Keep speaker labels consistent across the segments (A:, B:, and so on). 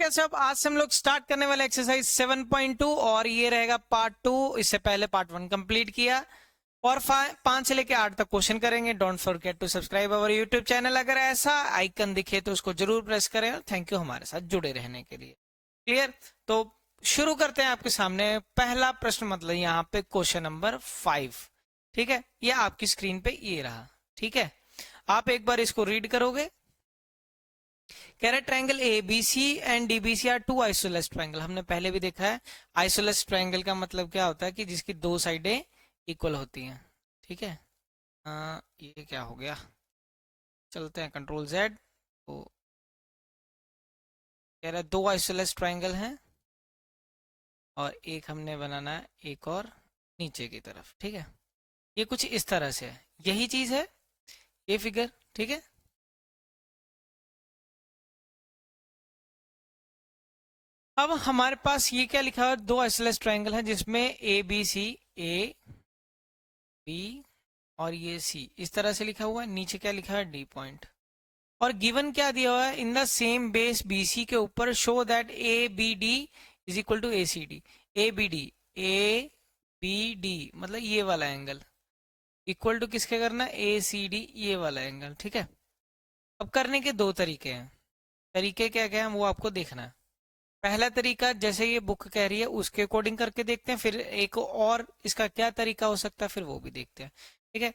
A: कैसे आप? आज से हम लोग स्टार्ट करने वाले एक्सरसाइज 7.2 और ये रहेगा पार्ट 2। इससे पहले पार्ट 1 कंप्लीट किया और 5 से लेके 8 तक क्वेश्चन करेंगे। Don't forget to subscribe our YouTube channel. अगर ऐसा आइकन दिखे तो उसको जरूर प्रेस करें और थैंक यू हमारे साथ जुड़े रहने के लिए। क्लियर? तो शुरू करते हैं। आपके सामने पहला प्रश्न, मतलब यहाँ पे क्वेश्चन नंबर 5। ठीक है, ये आपकी स्क्रीन पे ये रहा। ठीक है, आप एक बार इसको रीड करोगे। कह रहे triangle A B C and D B C are two isosceles triangle. हमने पहले भी देखा है आइसोलेस ट्रायंगल का मतलब क्या होता है कि जिसकी दो साइडें इक्वल होती हैं। ठीक है, ये क्या हो गया, चलते हैं कंट्रोल जेड। तो कह रहा है दो आइसोलेस ट्रायंगल हैं और एक हमने बनाना है एक और नीचे की तरफ। ठीक है, ये कुछ इस तरह से है, यही चीज है ये फिगर। ठीक है, अब हमारे पास ये क्या लिखा है, दो आइसोलेस ट्रायंगल है जिसमें ए बी सी, ए बी और ये सी इस तरह से लिखा हुआ है। नीचे क्या लिखा है, डी पॉइंट। और गिवन क्या दिया हुआ है, in the same base BC के ऊपर show that A B D is equal to A C D. A B D, A B D मतलब ये वाला एंगल इक्वल टू किसके करना है, ए सी डी ये वाला एंगल। ठीक है, अब करने के दो तरीके हैं। तरीके क्या क्या है वो आपको देखना है। पहला तरीका जैसे ये बुक कह रही है उसके अकॉर्डिंग करके देखते हैं, फिर एक और इसका क्या तरीका हो सकता है फिर वो भी देखते हैं। ठीक है,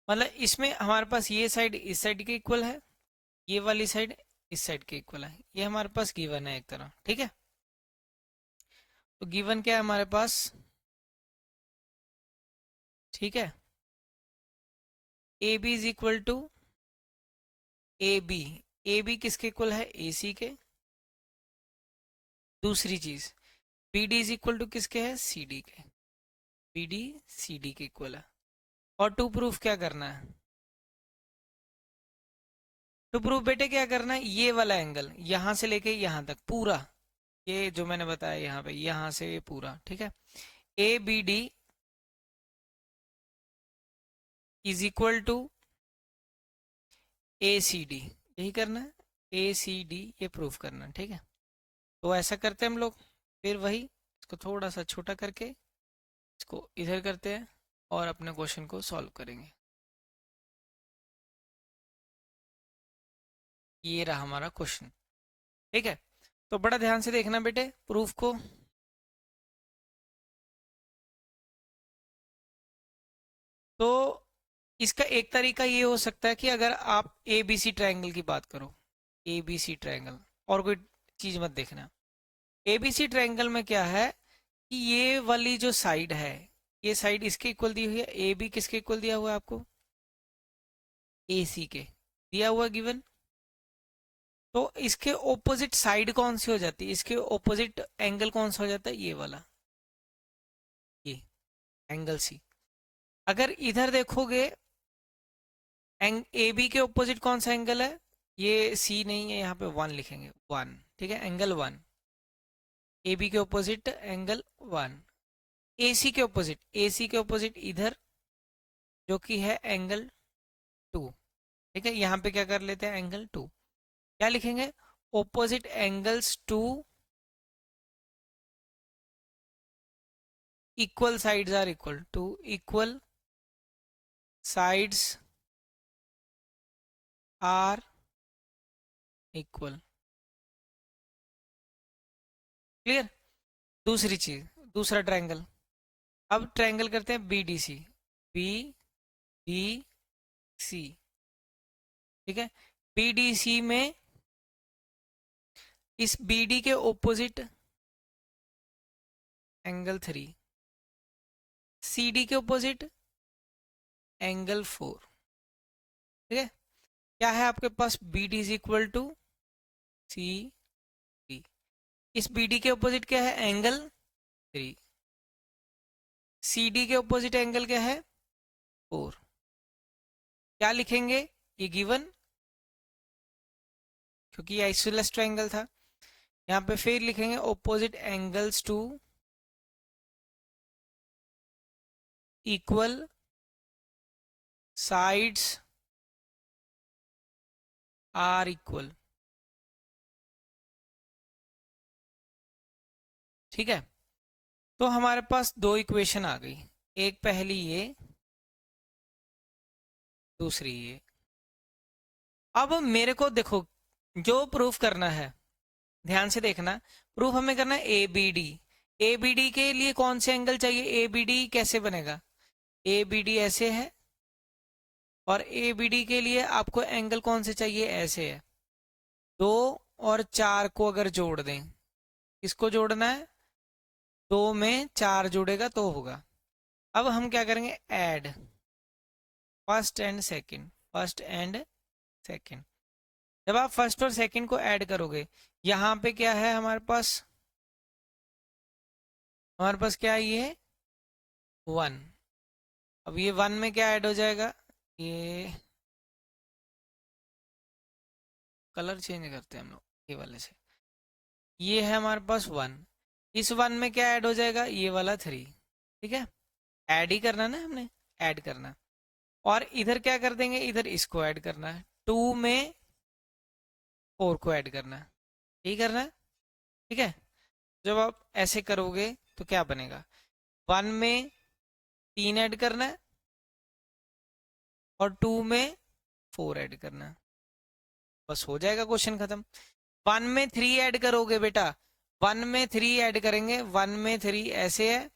A: मतलब इसमें हमारे पास ये साइड इस साइड के इक्वल है, ये वाली साइड इस साइड के इक्वल है। ये हमारे पास गिवन है एक तरह। ठीक है, तो गिवन क्या है हमारे पास, ठीक है, A B is equal to A B. A B किसके इक्वल है, ए सी के। दूसरी चीज B D is equal to किसके है, सी डी के। बी डी सी डी के इक्वल है। और टू प्रूफ क्या करना है, टू प्रूफ बेटे क्या करना है, ये वाला एंगल यहां से लेके यहां तक पूरा, ये जो मैंने बताया यहाँ पे यहां से ये पूरा। ठीक है, A B D is equal to A C D, यही करना है, ए सी डी ये प्रूफ करना है। ठीक है, तो ऐसा करते हैं हम लोग। फिर वही इसको थोड़ा सा छोटा करके इसको इधर करते हैं और अपने क्वेश्चन को सॉल्व करेंगे। ये रहा हमारा क्वेश्चन। ठीक है, तो बड़ा ध्यान से देखना बेटे प्रूफ को। तो इसका एक तरीका ये हो सकता है कि अगर आप ए बी सी ट्रायंगल की बात करो, ए बी सी ट्रायंगल और कोई चीज मत देखना। ए बी सी ट्रायंगल में क्या है कि ये वाली जो साइड है, ये साइड इसके इक्वल दी हुई है। ए बी किसके इक्वल दिया हुआ है आपको, ए सी के दिया हुआ गिवन। तो इसके ऑपोजिट साइड कौन सी हो जाती है, इसके ऑपोजिट एंगल कौन सा हो जाता है, ये वाला, ये एंगल सी। अगर इधर देखोगे ए बी के ऑपोजिट कौन सा एंगल है, ये सी नहीं है, यहाँ पे वन लिखेंगे, वन। ठीक है, एंगल वन। ए बी के ऑपोजिट एंगल वन। ए सी के ऑपोजिट, ए सी के ऑपोजिट इधर जो कि है एंगल टू। ठीक है, यहाँ पे क्या कर लेते हैं, एंगल टू। क्या लिखेंगे, opposite angles to equal sides are equal to, equal sides are equal. Clear? दूसरी चीज, दूसरा ट्रायंगल। अब ट्रायंगल करते हैं B D C, B D C. ठीक है, बी डी सी में इस बी डी के opposite angle three, C D के ऑपोजिट एंगल फोर। ठीक है, क्या है आपके पास, B D is equal to C D. इस बी डी के ऑपोजिट क्या है, एंगल थ्री। सी डी के ऑपोजिट एंगल क्या है, फोर। क्या लिखेंगे, ये गिवन, क्योंकि ये आइसोलेस ट्रायंगल था। यहाँ पे फिर लिखेंगे opposite angles to equal sides are equal. ठीक है, तो हमारे पास दो इक्वेशन आ गई, एक पहली ये, दूसरी ये। अब मेरे को देखो, जो प्रूफ करना है, ध्यान से देखना, प्रूफ हमें करना है A B D. A B D के लिए कौन से एंगल चाहिए? ए बी डी कैसे बनेगा? ए बी डी ऐसे है, और ए बी डी के लिए आपको एंगल कौन से चाहिए? ऐसे है। 2 और 4 को अगर जोड़ दें, किसको जोड़ना है? 2 में 4 जुड़ेगा तो होगा। अब हम क्या करेंगे? Add first and second, first and second. जब आप फर्स्ट और सेकंड को ऐड करोगे, यहाँ पे क्या है हमारे पास? हमारे पास क्या है? ये 1। अब ये 1 में क्या ऐड हो जाएगा? ये कलर चेंज करते हैं हम लोग ये वाले से। ये है हमारे पास 1, इस 1 में क्या ऐड हो जाएगा? ये वाला 3। ठीक है, ऐड ही करना ना हमने, ऐड करना। और इधर क्या कर देंगे? इधर इसको ऐड करना है, 2 में 4 को ऐड करना है, यही करना है। ठीक है, जब आप ऐसे करोगे तो क्या बनेगा? 1 में 3 ऐड करना है, और 2 में 4 ऐड करना है, बस हो जाएगा, क्वेश्चन खत्म। 1 में 3 ऐड करोगे बेटा, 1 में 3 ऐड करेंगे, 1 में 3 ऐसे है,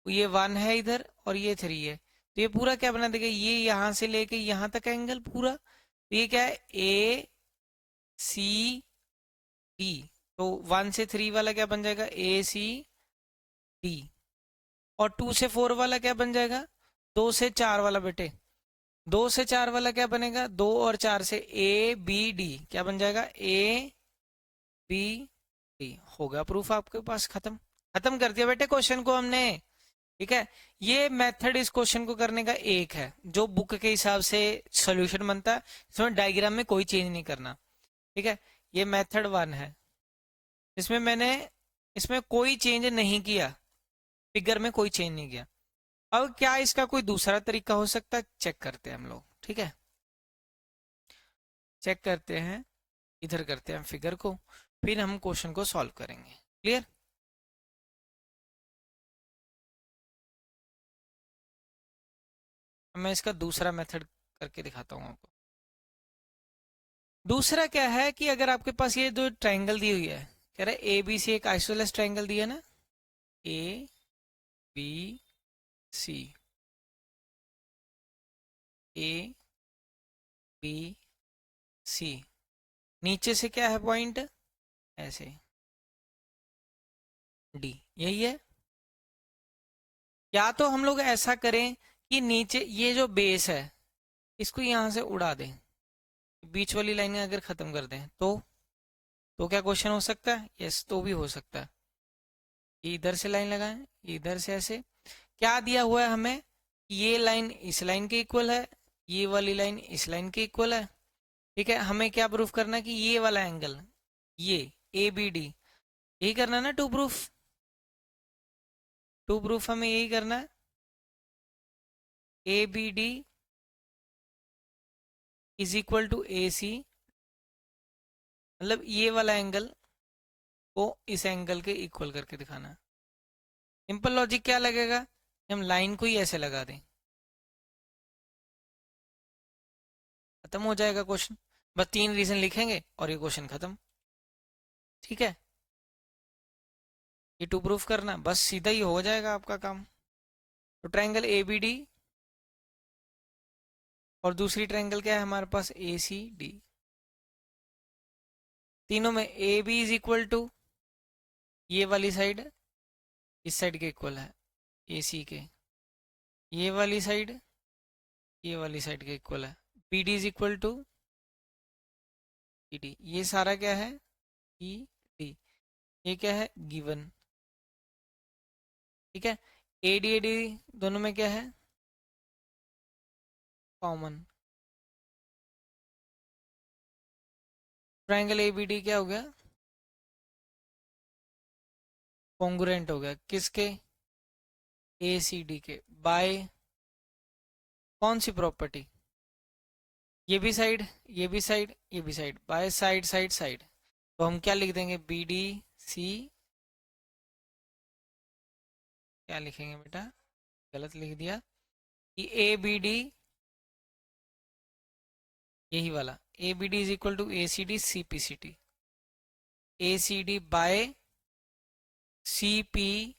A: ये 1 है इधर और ये 3 है, तो ये पूरा क्या बना देगा? ये यहां से लेके यहां तक एंगल पूरा, तो ये क्या है? A C D. तो 1 से 3 वाला क्या बन जाएगा? ए सी डी। और 2 से 4 वाला क्या बन जाएगा? 2 से 4 वाला बेटे, 2 से 4 वाला क्या बनेगा? 2 और 4 से ए बी डी क्या बन जाएगा? A B D. हो गया प्रूफ आपके पास, खत्म। खत्म कर दिया बेटे क्वेश्चन को हमने। ठीक है, ये मेथड इस क्वेश्चन को करने का एक है, जो बुक के हिसाब से सॉल्यूशन बनता है, इसमें डायग्राम में कोई चेंज नहीं करना। ठीक है, ये मेथड 1 है, इसमें मैंने इसमें कोई चेंज नहीं किया, फिगर में कोई चेंज नहीं किया। अब क्या इसका कोई दूसरा तरीका हो सकता है? चेक करते हैं हम लोग। ठीक है, चेक करते हैं, इधर करते हैं फिगर को, फिर हम क्वेश्चन को सॉल्व करेंगे। क्लियर? मैं इसका दूसरा मेथड करके दिखाता हूँ आपको। दूसरा क्या है कि अगर आपके पास ये जो ट्रायंगल दी हुई है, कह रहा है ए बी सी, एक आइसोलेस ट्रायंगल दिया ना, ए बी सी, ए बी सी, नीचे से क्या है पॉइंट? ऐसे डी, यही है। या तो हम लोग ऐसा करें कि नीचे ये जो बेस है, इसको यहां से उड़ा दें, बीच वाली लाइन अगर खत्म कर दें, तो क्या क्वेश्चन हो सकता है? यस, तो भी हो सकता है। ये इधर से लाइन लगाएं, इधर से ऐसे। क्या दिया हुआ है हमें? ये लाइन इस लाइन के इक्वल है, ये वाली लाइन इस लाइन के इक्वल है। ठीक है, हमें क्या प्रूफ करना है? कि ये वाला एंगल, ये ए बी डी, यही करना है ना, टू प्रूफ हमें यही करना है। A B D is equal to A C, मतलब ये वाला एंगल को इस एंगल के इक्वल करके दिखाना है। सिंपल लॉजिक क्या लगेगा? हम लाइन को ही ऐसे लगा दें, खत्म हो जाएगा क्वेश्चन। बस 3 रीजन लिखेंगे और ये क्वेश्चन खत्म। ठीक है, ये टू प्रूफ करना, बस सीधा ही हो जाएगा आपका काम। तो ट्रायंगल ए बी डी, और दूसरी ट्रायंगल क्या है हमारे पास? ए सी डी। तीनों में A B is equal to ये वाली साइड इस साइड के इक्वल है, ए सी के। ये वाली साइड ये वाली साइड के इक्वल है, B D is equal to E D. ये सारा क्या है? E D. ये क्या है? गिवन। ठीक है, ए डी दोनों में क्या है? Common. Triangle A B D क्या हो गया? कॉन्ग्रुएंट हो गया किसके? ए सी डी के। बाय कौन सी प्रॉपर्टी? ये भी साइड, ये भी साइड, ये भी side, by side side side. तो हम क्या लिख देंगे? बी डी सी क्या लिखेंगे बेटा, गलत लिख दिया, कि ए बी डी, यही वाला A B D is equal to A C D C P C T, A C D by C P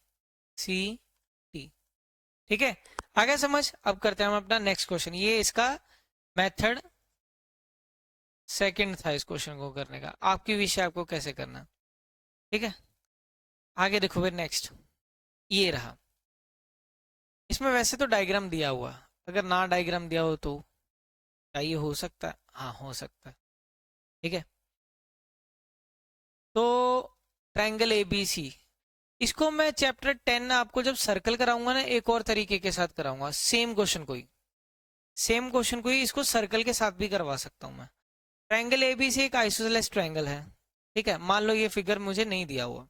A: C T. ठीक है, आ गया समझ। अब करते हैं हम अपना नेक्स्ट क्वेश्चन। ये इसका मेथड सेकंड था इस क्वेश्चन को करने का, आपकी विषय आपको कैसे करना। ठीक है, आगे देखो फिर नेक्स्ट, ये रहा। इसमें वैसे तो डायग्राम दिया हुआ, अगर ना डायग्राम दिया हो तो क्या ये हो सकता है? हाँ हो सकता है। ठीक है, तो ट्रायंगल ए बी सी, इसको मैं चैप्टर 10 आपको जब सर्कल कराऊंगा ना, एक और तरीके के साथ कराऊंगा, सेम क्वेश्चन को ही इसको सर्कल के साथ भी करवा सकता हूं मैं। ट्रायंगल ए बी सी एक आइसोसेलेस ट्रायंगल है। ठीक है, मान लो ये फिगर मुझे नहीं दिया हुआ,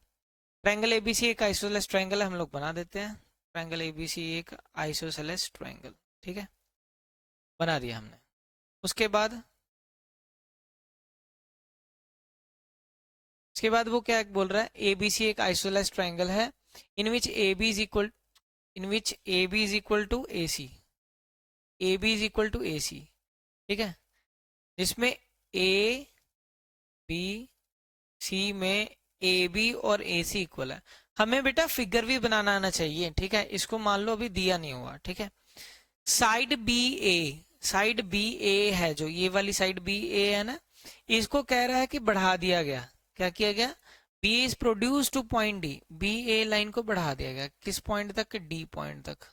A: ट्रायंगल ए बी सी एक आइसोसेलेस ट्रायंगल है, हम लोग बना देते हैं। ट्रायंगल ए बी सी एक आइसोसेलेस ट्रायंगल, ठीक है, बना दिया हमने। उसके बाद वो क्या बोल रहा है, ए बी सी एक आइसोसेलेस ट्रायंगल है in which A B is equal to A C, A B is equal to A C. ठीक है, जिसमें ए बी सी में ए बी और ए सी इक्वल है। हमें बेटा फिगर भी बनाना आना चाहिए। ठीक है, इसको मान लो अभी दिया नहीं हुआ। ठीक है, साइड बी ए, साइड बी ए है, जो ये वाली साइड बी ए है ना, इसको कह रहा है कि बढ़ा दिया गया। क्या किया गया, B is produce to point D, B A line को बढ़ा दिया गया किस पॉइंट तक, डी पॉइंट तक,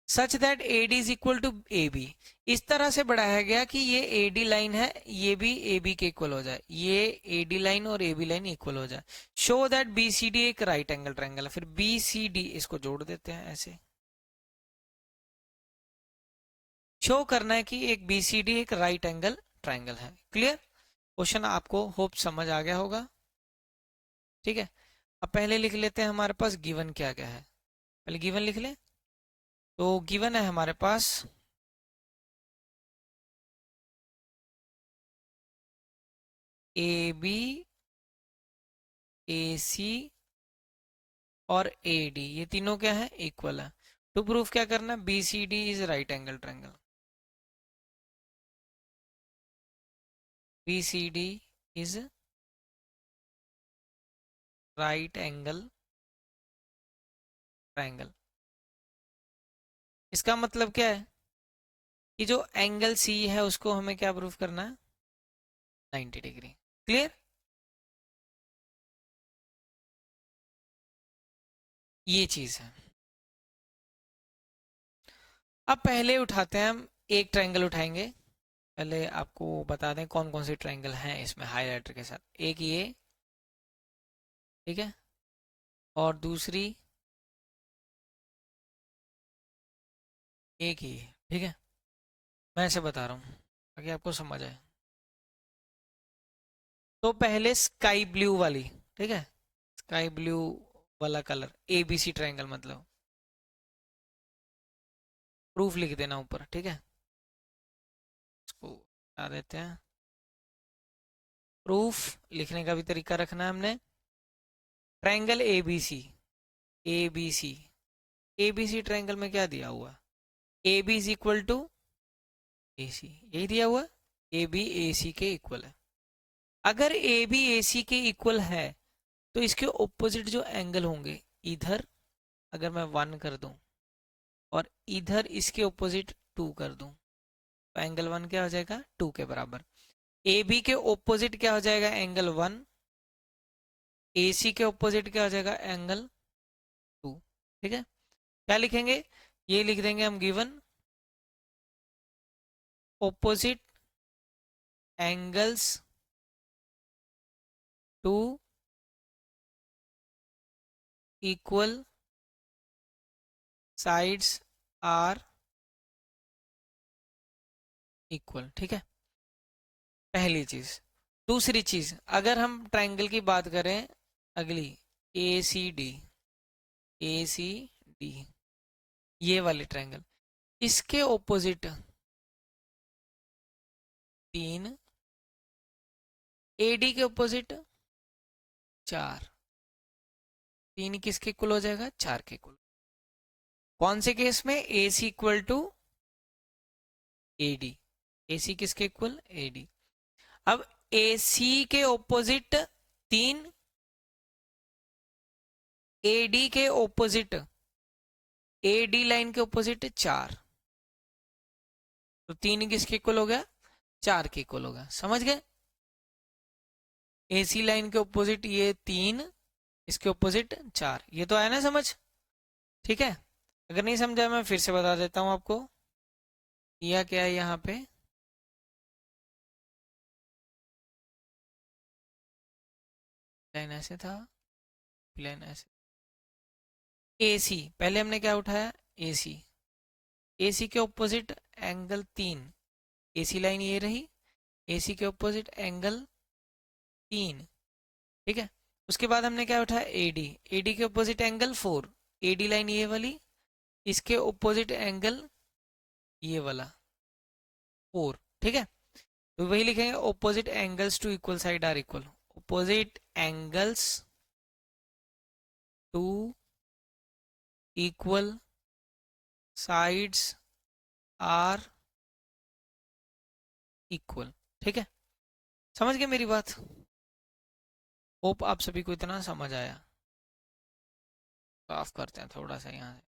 A: such that A D is equal to A B, इस तरह से बढ़ाया गया कि ये ए डी लाइन है, ये भी ए बी के इक्वल हो जाए, ये ए डी लाइन और ए बी लाइन इक्वल हो जाए। Show that B C D एक राइट एंगल ट्रायंगल है, फिर बी सी डी इसको जोड़ देते हैं ऐसे, शो करना है कि एक बी सी डी एक राइट एंगल ट्रायंगल है। क्लियर, क्वेश्चन आपको होप समझ आ गया होगा। ठीक है, अब पहले लिख लेते हैं हमारे पास गिवन क्या क्या है, पहले गिवन लिख ले। तो गिवन है हमारे पास ए बी, ए सी और ए डी, ये तीनों क्या है, इक्वल है। टू प्रूफ क्या करना, B C D is right angle triangle, B C D is right angle triangle. इसका मतलब क्या है कि जो एंगल सी है उसको हमें क्या प्रूफ करना है, 90 डिग्री। क्लियर, ये चीज है। अब पहले उठाते हैं हम, एक ट्रायंगल उठाएंगे। पहले आपको बता दें कौन कौन से ट्रायंगल हैं इसमें हाईलाइटर के साथ। एक ये, ठीक है, और दूसरी एक ही, ठीक है, मैं ऐसे बता रहा हूँ ताकि आपको समझ आए। तो पहले स्काई ब्लू वाली, ठीक है, स्काई ब्लू वाला colour, A B C triangle मतलब, प्रूफ लिख देना ऊपर। ठीक है, इसको बता देते हैं, प्रूफ लिखने का भी तरीका रखना है हमने। Triangle A B C, A B C, A B C triangle में क्या दिया हुआ, A B is equal to A C, यही दिया हुआ, ए बी ए सी के इक्वल है। अगर ए बी ए सी के इक्वल है तो इसके ओपोजिट जो एंगल होंगे, इधर अगर मैं 1 कर दूं और इधर इसके ओपोजिट 2 कर दूं, तो एंगल 1 क्या हो जाएगा, 2 के बराबर। ए बी के ओपोजिट क्या हो जाएगा, एंगल 1, ए सी के ओपोजिट क्या हो जाएगा, एंगल 2। ठीक है, क्या लिखेंगे, ये लिख देंगे हम, given opposite angles to equal sides are equal। ठीक है, पहली चीज। दूसरी चीज, अगर हम ट्रायंगल की बात करें, अगली ए सी डी, ए सी डी, ये वाले ट्रायंगल, इसके ओपोजिट 3, ए डी के ओपोजिट 4, 3 किसके इक्वल हो जाएगा, 4 के इक्वल। कौन से केस में, ए सी इक्वल टू ए डी, ए सी किसके इक्वल, ए डी। अब ए सी के ऑपोजिट 3, ए डी के ऑपोजिट, ए डी लाइन के ऑपोजिट 4, तो 3 किसके इक्वल हो गया, 4 के इक्वल हो गया। समझ गए, एसी लाइन के ऑपोजिट ये 3, इसके ऑपोजिट 4, ये तो आया ना समझ। ठीक है, अगर नहीं समझा मैं फिर से बता देता हूं आपको। यह क्या है, यहाँ पे लाइन ऐसे था, लाइन ऐसे। एसी पहले हमने क्या उठाया, एसी, एसी के ऑपोजिट एंगल 3, एसी लाइन ये रही, एसी के ऑपोजिट एंगल 3। ठीक है, उसके बाद हमने क्या उठाया, एडी, एडी के ऑपोजिट एंगल 4, एडी लाइन ये वाली, इसके ऑपोजिट एंगल ये वाला 4। ठीक है, तो वही लिखेंगे, opposite angles to equal side are equal, opposite angles to equal sides are equal. ठीक है, समझ गए मेरी बात। होप आप सभी को इतना समझ आया। साफ करते हैं थोड़ा सा यहाँ से।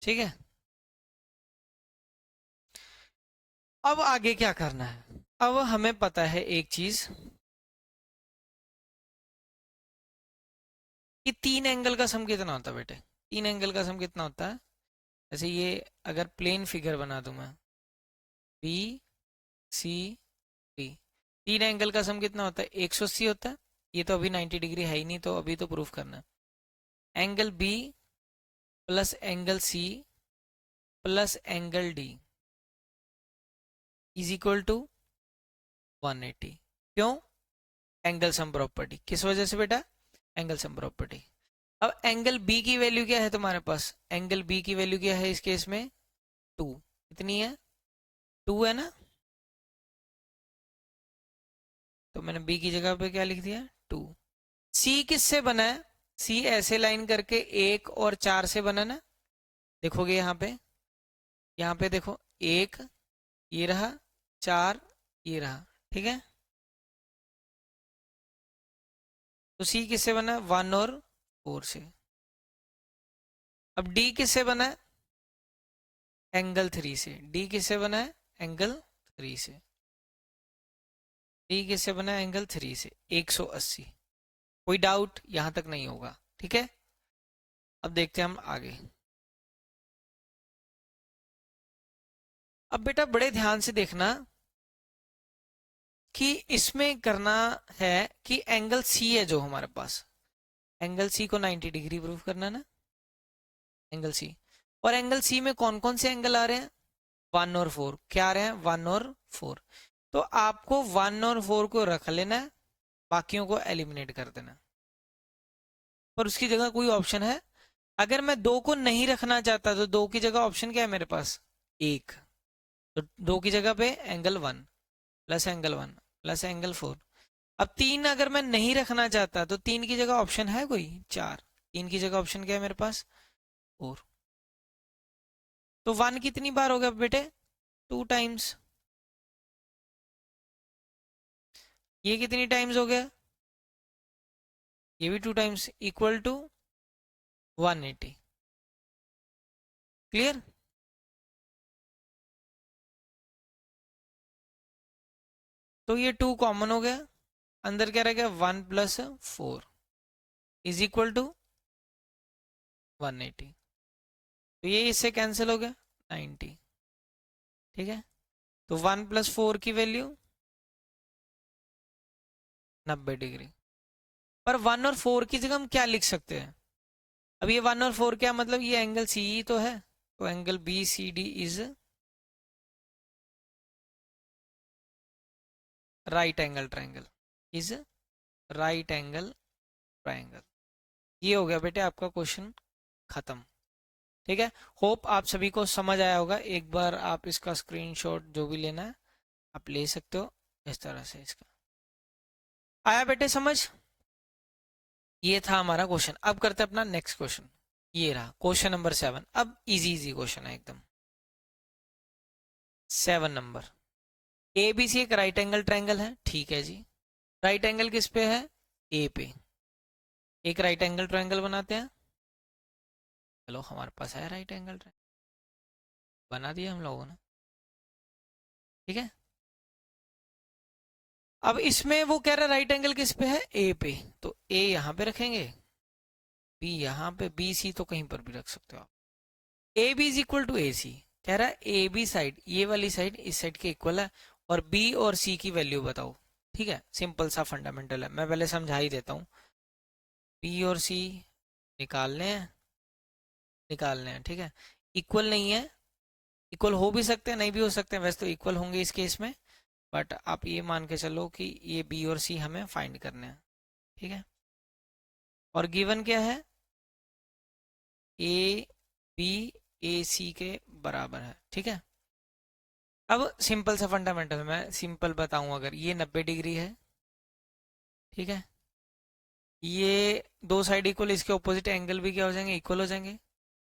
A: ठीक है, अब आगे क्या करना है। अब हमें पता है एक चीज कि 3 एंगल का सम कितना होता है बेटे, 3 एंगल का सम कितना होता है। जैसे ये अगर प्लेन फिगर बना दूं मैं, बी सी डी, 3 एंगल का सम कितना होता है, 180 होता है। ये तो अभी 90 डिग्री है ही नहीं, तो अभी तो प्रूफ करना है। Angle B plus angle C plus angle D is equal to 180। क्यों, एंगल सम प्रॉपर्टी। किस वजह से बेटा, एंगल सम प्रॉपर्टी। अब एंगल बी की वैल्यू क्या है तुम्हारे पास, एंगल बी की वैल्यू क्या है इस केस में, 2। कितनी है, 2 है ना, तो मैंने बी की जगह पे क्या लिख दिया, 2। सी किससे बना है, सी ऐसे लाइन करके 1 और 4 से बना ना। देखोगे यहाँ पे देखो, 1 ये रहा, 4 ये रहा। ठीक है, तो सी किससे बना है, 1 और 4 से। अब डी किससे बना है, एंगल 3 से। डी किससे बना है, एंगल 3 से। डी किससे बना है, एंगल 3 से, 180। कोई डाउट यहां तक नहीं होगा। ठीक है, अब देखते हैं हम आगे। अब बेटा बड़े ध्यान से देखना कि इसमें करना है कि एंगल सी है जो हमारे पास, एंगल सी को 90 डिग्री प्रूव करना ना, एंगल सी। और एंगल सी में कौन कौन से एंगल आ रहे हैं, 1 और 4। क्या आ रहे हैं, 1 और 4। तो आपको 1 और 4 को रख लेना है, बाकियों को एलिमिनेट कर देना। पर उसकी जगह कोई ऑप्शन है, अगर मैं 2 को नहीं रखना चाहता तो 2 की जगह ऑप्शन क्या है मेरे पास, 1। तो 2 की जगह पे angle 1 plus angle 1 plus angle 4। अब 3 अगर मैं नहीं रखना चाहता तो 3 की जगह ऑप्शन है कोई, 4। 3 की जगह ऑप्शन क्या है मेरे पास, 4। तो 1 कितनी बार हो गया बेटे, 2 टाइम्स। ये कितनी टाइम्स हो गया, ये भी 2 टाइम्स, इक्वल टू 180। क्लियर। तो ये 2 कॉमन हो गया, अंदर क्या रह गया, 1 प्लस 4 इज इक्वल टू 180। तो ये इससे कैंसिल हो गया, 90। ठीक है, तो 1 प्लस 4 की वैल्यू 90 डिग्री। पर 1 और 4 की जगह हम क्या लिख सकते हैं, अब ये 1 और 4 क्या मतलब, ये एंगल सी ही तो है, तो angle B C D is right angle triangle, is right angle triangle. ये हो गया बेटे आपका क्वेश्चन खत्म। ठीक है, होप आप सभी को समझ आया होगा। एक बार आप इसका स्क्रीनशॉट जो भी लेना है आप ले सकते हो इस तरह से इसका। आया बेटे समझ? ये था हमारा क्वेश्चन। अब करते हैं अपना नेक्स्ट क्वेश्चन। ये रहा क्वेश्चन नंबर 7। अब इजी इजी क्वेश्चन है एकदम। 7 नंबर, ए बी सी एक राइट एंगल ट्रायंगल है, ठीक है जी। राइट एंगल किस पे है? ए पे। एक राइट एंगल ट्रायंगल बनाते हैं। चलो हमारे पास है राइट एंगल ट्रायंगल, बना दिया हम लोगों ने, ठीक है। अब इसमें वो कह रहा है राइट एंगल किस पे है? ए पे। तो ए यहाँ पे रखेंगे, बी यहाँ पे, बी सी तो कहीं पर भी रख सकते हो आप। A B is equal to A C. कह रहा है ए बी साइड, ये वाली साइड इस साइड के इक्वल है, और बी और सी की वैल्यू बताओ। ठीक है, सिंपल सा फंडामेंटल है, मैं पहले समझा ही देता हूँ। बी और सी निकालने हैं, निकालने हैं, ठीक है। इक्वल नहीं है, इक्वल हो भी सकते हैं नहीं भी हो सकते हैं, वैसे तो इक्वल होंगे इस केस में, बट आप ये मान के चलो कि ये बी और सी हमें फाइंड करने हैं, ठीक है। और गिवन क्या है? ए बी ए सी के बराबर है, ठीक है। अब सिंपल सा फंडामेंटल मैं सिंपल बताऊं, अगर ये 90 डिग्री है, ठीक है, ये दो साइड इक्वल, इसके ऑपोजिट एंगल भी क्या हो जाएंगे? इक्वल हो जाएंगे।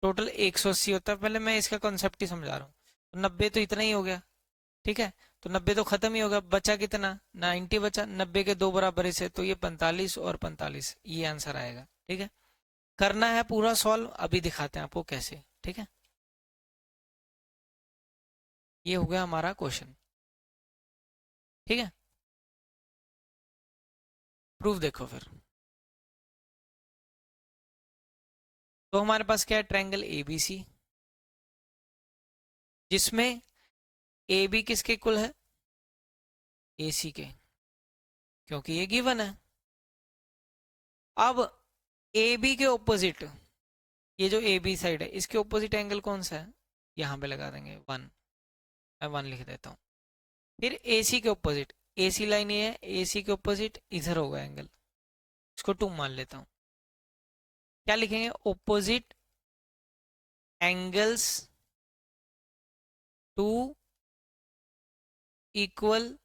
A: टोटल 180 होता है। पहले मैं इसका कॉन्सेप्ट ही समझा रहा हूँ। तो 90 तो इतना ही हो गया, ठीक है। तो 90 तो खत्म ही होगा, बचा कितना? 90 बचा। 90 के दो बराबर इसे, तो ये 45 और 45, ये आंसर आएगा, ठीक है। करना है पूरा सॉल्व, अभी दिखाते हैं आपको कैसे, ठीक है। ये हो गया हमारा क्वेश्चन, ठीक है। प्रूफ देखो फिर। तो हमारे पास क्या है? ट्रायंगल एबीसी, जिसमें ए बी किसके इक्वल है? ए सी के, क्योंकि ये गिवन है। अब ए बी के ऑपोजिट, ये जो ए बी साइड है, इसके ऑपोजिट एंगल कौन सा है? यहाँ पे लगा देंगे 1, मैं 1 लिख देता हूँ। फिर ए सी के ऑपोजिट, ए सी लाइन ये है, ए सी के ऑपोजिट इधर होगा एंगल, इसको 2 मान लेता हूँ। क्या लिखेंगे? Opposite angles to equal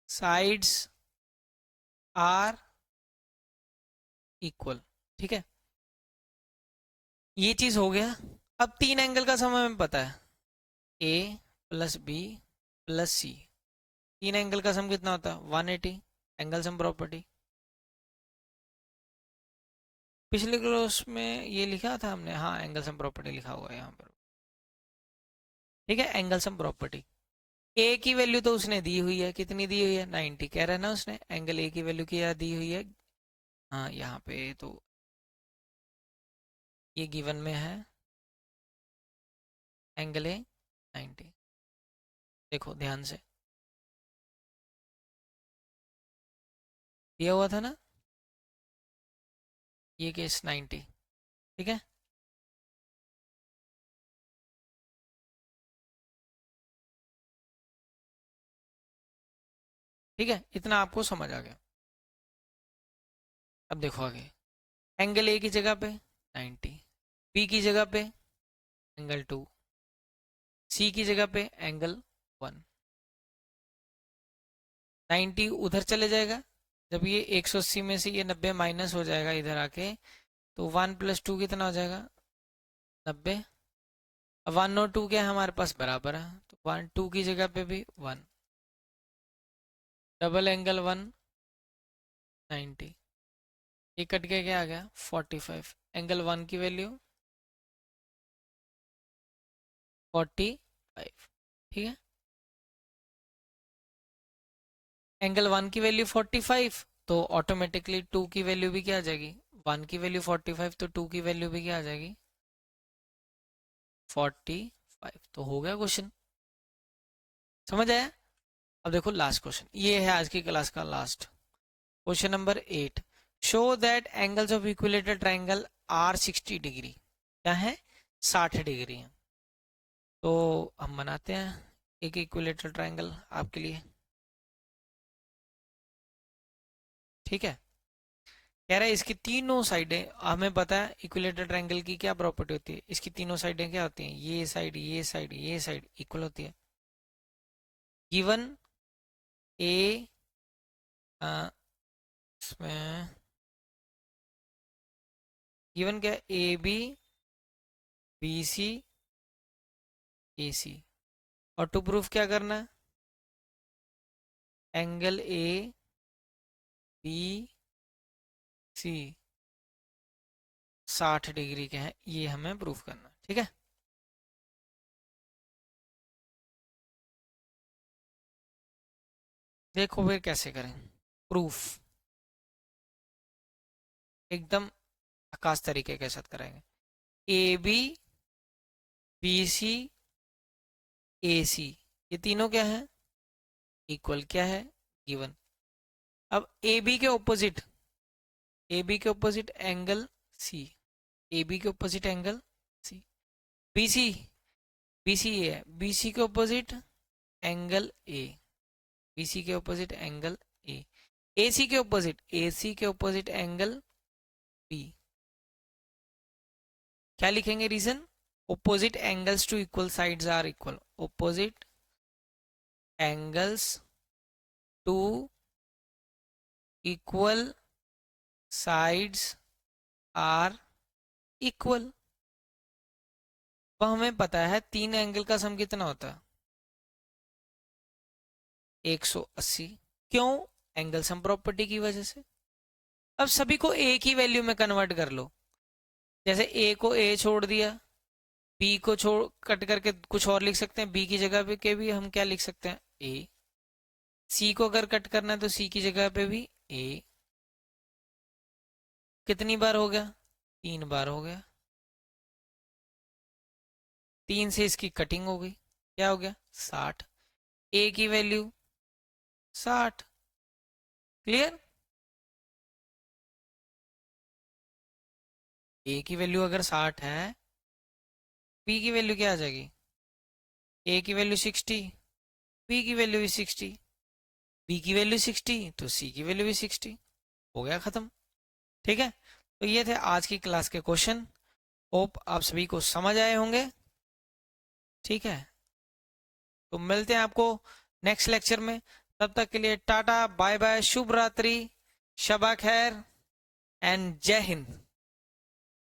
A: sides are equal, ठीक है। ये चीज हो गया। अब 3 एंगल का सम हमें पता है, ए प्लस बी प्लस सी। 3 एंगल का सम कितना होता है? 180। एंगल सम प्रॉपर्टी पिछले क्लास में ये लिखा था हमने, हाँ एंगल सम प्रॉपर्टी लिखा हुआ है यहाँ पर, ठीक है। एंगल सम प्रॉपर्टी, ए की वैल्यू तो उसने दी हुई है, कितनी दी हुई है? 90 कह रहा है ना उसने। एंगल ए की वैल्यू क्या दी हुई है? हाँ यहाँ पे तो ये गिवन में है, एंगल ए 90। देखो ध्यान से, दिया हुआ था ना ये केस 90, ठीक है। ठीक है, इतना आपको समझ आ गया। अब देखो आगे, एंगल ए की जगह पे 90, बी की जगह पे एंगल 2, सी की जगह पे एंगल 1। 90 उधर चले जाएगा, जब ये 180 में से ये 90 माइनस हो जाएगा इधर आके, तो 1 + 2 कितना हो जाएगा? 90। अब 1 और 2 क्या है हमारे पास? बराबर है, तो 1 2 की जगह पे भी 1। डबल एंगल 1 90, ये कट के क्या आ गया? 45। एंगल 1 की वैल्यू 45, ठीक है। एंगल 1 की वैल्यू 45, तो ऑटोमेटिकली 2 की वैल्यू भी क्या आ जाएगी? 1 की वैल्यू 45, तो 2 की वैल्यू भी क्या आ जाएगी? 45। तो हो गया क्वेश्चन, समझ आया? अब देखो लास्ट क्वेश्चन, ये है आज की क्लास का last question number 8। Show that angles of equilateral triangle are 60 degree, क्या है? 60 डिग्री है। तो हम बनाते हैं एक इक्विलेटरल ट्रायंगल आपके लिए, ठीक है। कह रहा है इसकी तीनों साइडें, हमें पता है इक्विलेटरल ट्रायंगल की क्या प्रॉपर्टी होती है, इसकी तीनों साइडें क्या होती हैं? ये साइड ये साइड ये साइड इक्वल होती है। गिवन ए इसमें गिवन क्या है, ए बी बी सी ए सी, और टू प्रूफ क्या करना है, angle A B C 60 degree के हैं, ये हमें प्रूफ करना है, ठीक है। देखो फिर कैसे करें प्रूफ, एकदम आकाश तरीके के साथ करेंगे। ए बी बी सी ए सी, ये तीनों क्या है, इक्वल, क्या है, गिवन। अब ए बी के ऑपोजिट, ए बी के opposite angle C, A B के opposite angle C, B C, B C A है, बी सी के opposite angle A, B C के ऑपोजिट एंगल ए सी के ऑपोजिट, ए सी के opposite angle B. क्या लिखेंगे reason, opposite angles to equal sides are equal, opposite angles to equal sides are equal। अब हमें पता है तीन एंगल का सम कितना होता है, 180। क्यों, एंगल सम प्रॉपर्टी की वजह से। अब सभी को एक ही वैल्यू में कन्वर्ट कर लो, जैसे ए को ए छोड़ दिया, बी को छोड़ कट करके कुछ और लिख सकते हैं, बी की जगह पे के भी हम क्या लिख सकते हैं, ए। सी को अगर कट करना है तो सी की जगह पे भी ए। कितनी बार हो गया, 3 बार हो गया, 3 से इसकी कटिंग हो गई, क्या हो गया 60, ए की वैल्यू 60। क्लियर, ए की वैल्यू अगर 60 है, बी की वैल्यू क्या आ जाएगी, ए की वैल्यू 60, बी की वैल्यू भी 60, बी की वैल्यू 60 तो सी की वैल्यू भी 60, हो गया खत्म। ठीक है, तो ये थे आज की क्लास के क्वेश्चन, होप आप सभी को समझ आए होंगे। ठीक है, तो मिलते हैं आपको नेक्स्ट लेक्चर में, तब तक के लिए टाटा बाय बाय, शुभ रात्रि, शबा खैर एंड जय हिंद।